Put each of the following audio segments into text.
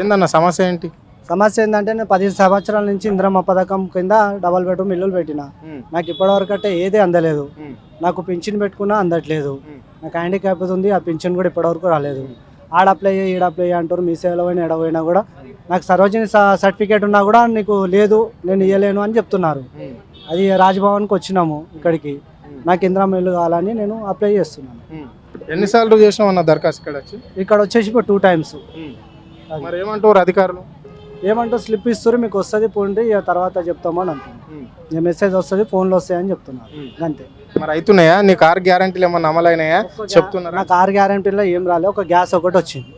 ఏందన్న సమస్య ఏంటి? సమస్య ఏంటంటే నేను 10 సంవత్సరాల నుంచి ఇంద్రమ్మ పథకం కింద డబల్ బెడ్రూమ్ ఇల్లులు పెట్టిన. నాకు ఇప్పటివరకు అంటే ఏది అందలేదు. నాకు పింఛన్ పెట్టుకున్నా అందట్లేదు. నాకు హ్యాండిక్యాప్ ఉంది, ఆ పింఛన్ కూడా ఇప్పటివరకు రాలేదు. ఆడ అప్లై చేయి ఈడ అప్లై అంటారు. మీ సేవలో పోయినా ఎడపోయినా కూడా నాకు సర్వజని సర్టిఫికేట్ ఉన్నా కూడా నీకు లేదు, నేను ఇవ్వలేను అని చెప్తున్నారు. అది రాజ్భవన్కి వచ్చినాము ఇక్కడికి. నాకు ఇంద్రమ్మ ఇల్లు కావాలని నేను అప్లై చేస్తున్నాను. ఎన్నిసార్లు చేసినావు అన్న దరఖాస్తు ఇక్కడ వచ్చేసి ఇప్పుడు 2 times. మరి ఏమంటారు అధికారులు? ఏమంటూ స్లిప్ ఇస్తారు, మీకు వస్తుంది పోండి, ఇక తర్వాత చెప్తామని అంటున్నారు. మెసేజ్ వస్తుంది, ఫోన్లో వస్తాయని చెప్తున్నారు. అంతే. మరి అవుతున్నాయా? నీ కార్ గ్యారంటీలు ఏమన్నా అమలైనాయా చెప్తున్నారు? నా కార్ గ్యారంటీలో ఏం రాలే, ఒక గ్యాస్ ఒకటి వచ్చింది.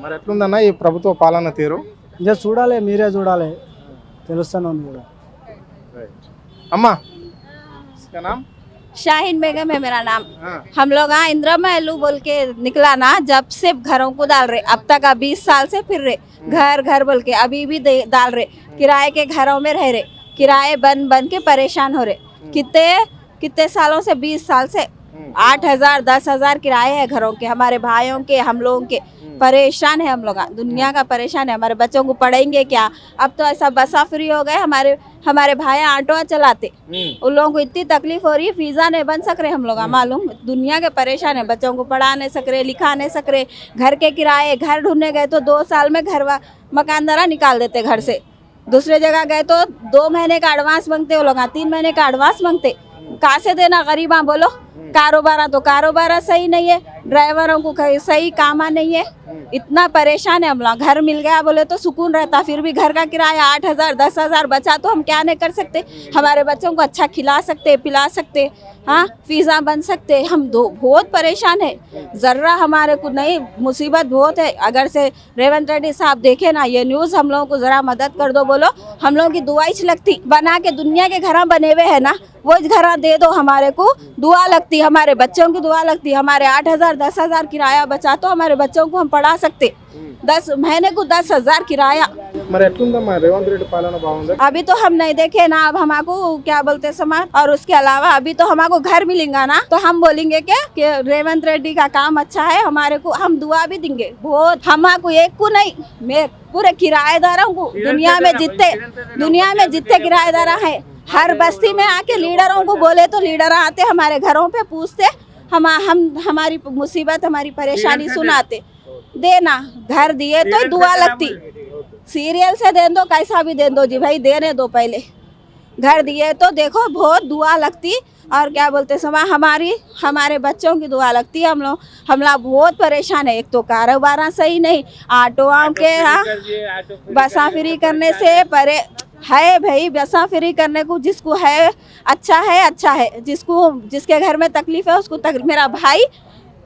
మరి ఎట్లుందన్న ఈ ప్రభుత్వ పాలన తీరు? ఇక చూడాలి, మీరే చూడాలి, తెలుస్తూనే ఉంది కూడా. అమ్మా शाहीन बेगम है मेरा नाम। हम लोग इंदिरा एलू बोल के निकला ना, जब से घरों को डाल रहे, अब तक 20 साल से फिर रहे, घर घर बोल के अभी भी डाल रहे। किराए के घरों में रह रहे, किराए बन के परेशान हो रहे। कितने सालों से, 20 साल से 8,000 10,000 किराए है घरों के, हमारे भाइयों के, हम लोगों के। परेशान है हम लोग, दुनिया का परेशान है। हमारे बच्चों को पढ़ेंगे क्या? अब तो ऐसा बसा फ्री हो गए। हमारे भाई ऑटो चलाते, उन लोगों को इतनी तकलीफ हो रही है, वीजा नहीं बन सक रहे हम लोग। मालूम, दुनिया के परेशान है। बच्चों को पढ़ा नहीं सक रहे, लिखा नहीं सक रहे। घर के किराए, घर ढूंढने गए तो 2 साल में घर मकानदारा निकाल देते घर से। दूसरे जगह गए तो 2 महीने का एडवांस मांगते वो लोग, 3 महीने का एडवांस मांगते। कहाँ से देना गरीबा बोलो? कारोबार सही नहीं है, ड्राइवरों को सही काम नहीं है। इतना परेशान है हम लोग। घर मिल गया बोले तो सुकून रहता, फिर भी घर का किराया 8,000 10,000 बचा तो हम क्या नहीं कर सकते? हमारे बच्चों को अच्छा खिला सकते, पिला सकते, हाँ, फीसा बन सकते। हम बहुत परेशान है। जर्रा हमारे को नहीं, मुसीबत बहुत है। अगर से रेवंत रेड्डी साहब देखे ना ये न्यूज़, हम लोगों को जरा मदद कर दो बोलो। हम लोगों की दुआ ही लगती, बना के दुनिया के घर बने हुए है ना, वो घर दे दो हमारे को, दुआ लगती, हमारे बच्चों की दुआ लगती। हमारे 8,000 10,000 किराया बचा तो हमारे बच्चों को हम पढ़ा सकते। 10 महीने को 10,000 किराया। रेवंत रेड्डी पालना बागुंदा? अभी तो हम नहीं देखे ना, अब हमको क्या बोलते समाज। और उसके अलावा अभी तो हमको घर मिलेगा ना, तो हम बोलेंगे कि रेवंत रेड्डी का काम अच्छा है, हमारे को हम दुआ भी देंगे बहुत। हमको एक को नहीं, मैं पूरे किराएदारों को, दुनिया में जितने किराएदार है, हर बस्ती में आके लीडरों को बोले तो लीडर आते, हमारे घरों पे पूछते, हम हमारी मुसीबत, हमारी परेशानी सुनाते। देना, घर दिए तो दुआ लगती। सीरियल से दे दो, कैसा भी दे दो जी भाई, देने दो पहले। घर दिए तो देखो बहुत दुआ लगती। और क्या बोलते समय हमारे बच्चों की दुआ लगती है। हम लोग बहुत परेशान है। एक तो कारोबार सही नहीं, ऑटो के बसा फ्री करने से परे है भाई। बसा फ्री करने को जिसको है अच्छा है, जिसके घर में तकलीफ है उसको मेरा भाई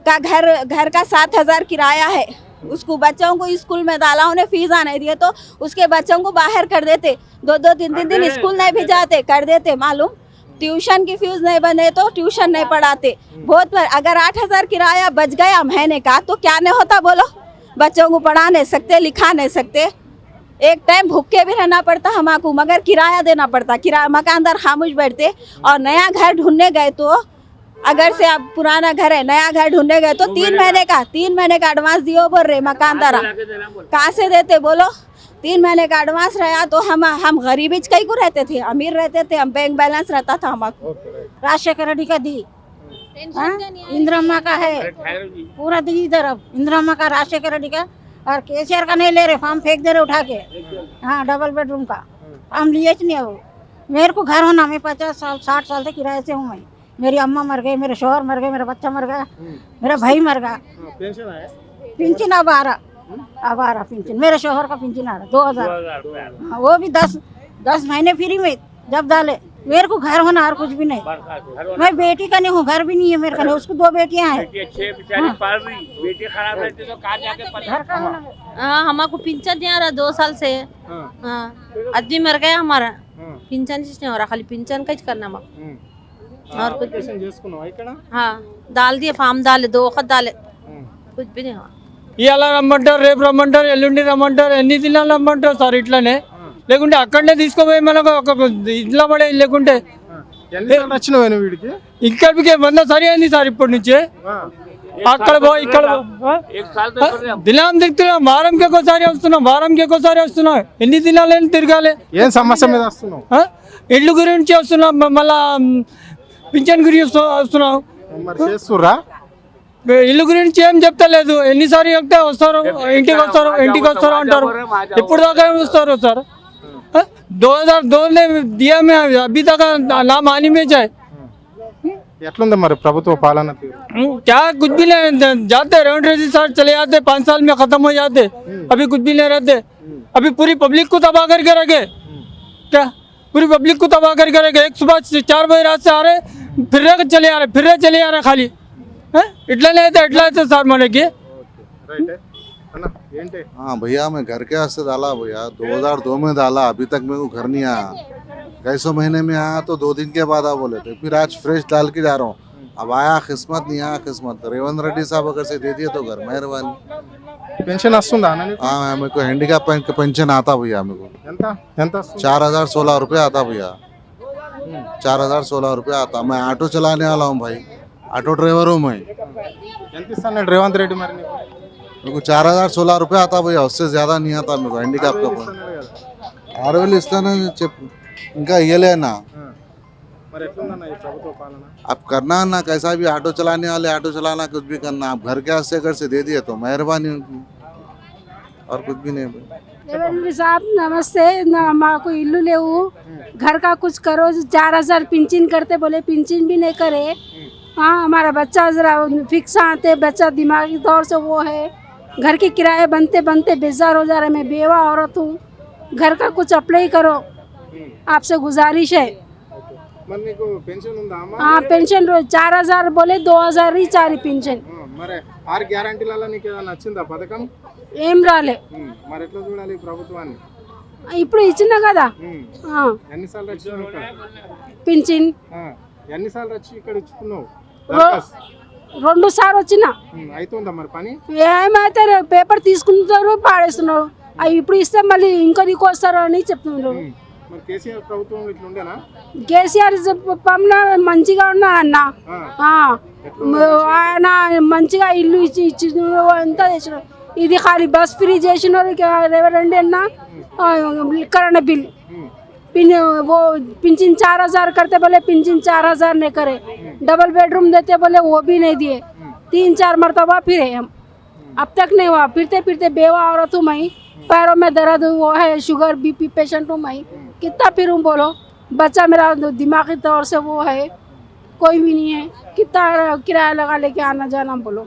का घर का 7,000 किराया है, उसको बच्चों को स्कूल में डाला, उन्हें फीसा नहीं दिए तो उसके बच्चों को बाहर कर देते। 2-2 3-3 दिन स्कूल नहीं भेजाते, कर देते। मालूम, ट्यूशन की फीस नहीं बने तो ट्यूशन नहीं पढ़ाते। बहुत अगर 8,000 किराया बच गया महीने का तो क्या नहीं होता बोलो? बच्चों को पढ़ा नहीं सकते, लिखा नहीं सकते। एक टाइम भूखे भी रहना पड़ता हमको, मगर किराया देना पड़ता। मकानदार खामोश बैठते। और नया घर ढूंढने गए तो, अगर से आप पुराना घर है, नया घर ढूंढने गए तो 3 महीने का एडवांस दियो बोल रहे मकानदार। कहाँ से देते बोलो? 3 महीने का एडवांस रहा तो हम गरीबी कहीं को रहते थे, अमीर रहते थे हम, बैंक बैलेंस रहता था हमको। राजशेखर रेड्डी का दी, इंदिरा का है पूरा दी इधर। अब इंदिरा का, राजशेखर रेड्डी का और केसीआर का नहीं ले रहे, फॉर्म फेंक दे रहे उठा के। हाँ, डबल बेडरूम का हम लिए नहीं। अब मेरे को घर होना, मैं 50 साल 60 साल से किराए से हूँ। मैं, मेरी अम्मा मर गई, मेरे शोहर मर गए, मेरा बच्चा मर गया, मेरा भाई मर गया। पेंशन अब आ रहा पेंशन, मेरे शोहर का पेंशन आ रहा 2,000। हाँ, वो भी 10 महीने फ्री में जब डाले। मेरे को घर होना और कुछ भी नहीं। मैं बेटी का नहीं हूँ, घर भी नहीं है मेरे का, नहीं। उसको 2 बेटियां हैं। हाँ, हमको पिंचन नहीं आ रहा 2 साल से। हाँ, आदमी मर गया हमारा, पिंचन नहीं हो रहा, खाली पिंचन का करना और कुछ। हाँ, डाल दिए, फॉर्म डाले, 2 वक्त डाले, कुछ भी नहीं हुआ। ఇవాళ రమ్మంటారు, రేపు రమ్మంటారు, ఎల్లుండి రమ్మంటారు, ఎన్ని దినాలు రమ్మంటారు సార్ ఇట్లానే. లేకుంటే అక్కడనే తీసుకుపోయి మనకు ఒక ఇంట్లో పడే, లేకుంటే వచ్చిన వీడికి ఇక్కడికి 100 సరి అయింది సార్ ఇప్పటి నుంచే. అక్కడ పో ఇక్కడ పో. దినం తిరుగుతున్నాం, వారంకి ఒక్కోసారి వస్తున్నాం, వారంకి ఒక్కోసారి వస్తున్నాం. ఎన్ని దినాలని తిరగాలి? ఏం సమస్య మీద వస్తున్నావు? ఆ? ఇల్లు గురించి వస్తున్నాం, మళ్ళా పింఛన్ గురించి వస్తున్నాం. మరి చేస్తుర్రా? ఇల్లు గురించి ఏం చెప్తలేదు. ఎన్నిసార్లు చెప్తే వస్తారు, ఇంటికి వస్తారు అంటారు. ఎప్పుడు దాకా వస్తారు సార్? 2002 ने दिया में अभी तक नाम आनी में जाए ఎట్లుంది మరి ప్రభుత్వ పాలన తీరు? क्या कुछ भी नहीं जाते रेवंत रेड्डी सर चले जाते, 5 साल में खत्म हो जाते. अभी कुछ भी नहीं रहते. अभी पूरी पब्लिक को तबाह करके रखे. क्या पूरी पब्लिक को तबाह करके रखे? एक सुबह 4 बजे रात से आ रहे, फिर चले आ रहे खाली. इतना सार माने की రైటే అన్న ఏంటి? हाँ भैया, मैं घर के वास्ते डाला भैया, 2002 में डाला. अभी तक मेरे को घर नहीं आया. 250 महीने में आया तो 2 दिन के बाद आ बोले थे. फिर आज फ्रेश डाल के जा रहा हूँ. अब आया किस्मत, नहीं आया किस्मत. रेवंत रेड्डी साहब अगर से दे दिए तो घर मेहरबानी. పెన్షన్ వస్తుందా అన్న నీకు? हाँ, मेरे को हैंडीकैप पेंशन आता भैया. मेरे को ఎంత ఎంత వస్తుంది? 4016 रुपये आता भैया. 4016 रुपये आता. मैं ऑटो चलाने वाला हूँ भाई, ऑटो ड्राइवर हूँ मैं. ఎంత ఇస్తున్నాడు రేవంత్ రెడ్డి మరి నీకు? मेरे को 4016 रुपये आता भैया, उससे ज़्यादा नहीं आता मेरे को हैंडीकैप का. ఇస్తున్నాడు కదా. 6,000 ఇస్తాను ఇంకా ఇయ్యలేనా. మరి ఎట్లుందన్న ఈ ప్రభుత్వ పాలన? अब करना ना कैसा भी, ऑटो चलाने वाले ऑटो चलाना, कुछ भी करना. आप घर के हाथ से घर से दे दिए तो मेहरबानी उनकी, और कुछ भी नहीं. रेवंत साहब नमस्ते. మాకు ఇల్లు లేవు, घर का कुछ करो. 4000 पिंचिन करते, बोले पिंचिन भी नहीं करे. हाँ, हमारा बच्चा जरा फिक्स आते, बच्चा दिमागी तौर से वो है. घर के किराए बनते बनते बेजार हो जा रहे. मैं बेवा औरत हूँ, घर का कुछ अप्लाई करो, आपसे गुजारिश है. మరి నీకు పెన్షన్ ఉందా అమ్మ? हाँ, पेंशन 4000 बोले 2000 ही चारी पेंशन మరి 6 గ్యారంటీలలో నీకు ఏదైనా నచ్చిందా పథకం? ఏం రాలే. మరి ఎట్లా చూడాలి ఈ ప్రభుత్వాన్ని? ఇప్పుడు ఇచ్చిన కదా ఆ, ఎన్నిసార్లు వచ్చి ఇక్కడ? పింఛన్ ఎన్నిసార్లు వచ్చి ఇక్కడ ఇచ్చుకున్నావు? 2 సార్లు వచ్చిన. అవుతుందా మరి పని? ఏమైతే పేపర్ తీసుకుంటారు, పాడేస్తున్నారు. అవి ఇప్పుడు ఇస్తే మళ్ళీ ఇంకో నీకు వస్తారు అని చెప్తున్నారు. మరి కేసీఆర్ ప్రభుత్వం ఇట్లా ఉండేనా? కేసీఆర్ పమ్న మంచిగా ఉన్నా అన్న. ఆ, ఆయన మంచిగా ఇల్లు ఇచ్చి అంతా చేసినారు. ఇది ఖాళీ బస్ ఫ్రీ చేసినారు. రేవంత్ అన్న కరెంట్ బిల్ वो पिंचिन 4000 करते, बोले पिंचिन 4000 नहीं करे. डबल बेडरूम देते, बोले वो भी नहीं दिए. 3-4 मरतबा फिरे हम, अब तक नहीं हुआ. फिरते फिरते बेवा औरत हूँ मैं, पैरों में दर्द वो है, शुगर बीपी पेशेंट हूँ मैं. कितना फिरूँ बोलो? बच्चा मेरा दिमागी तौर से वो है, कोई भी नहीं है. कितना किराया लगा लेके आना जाना बोलो?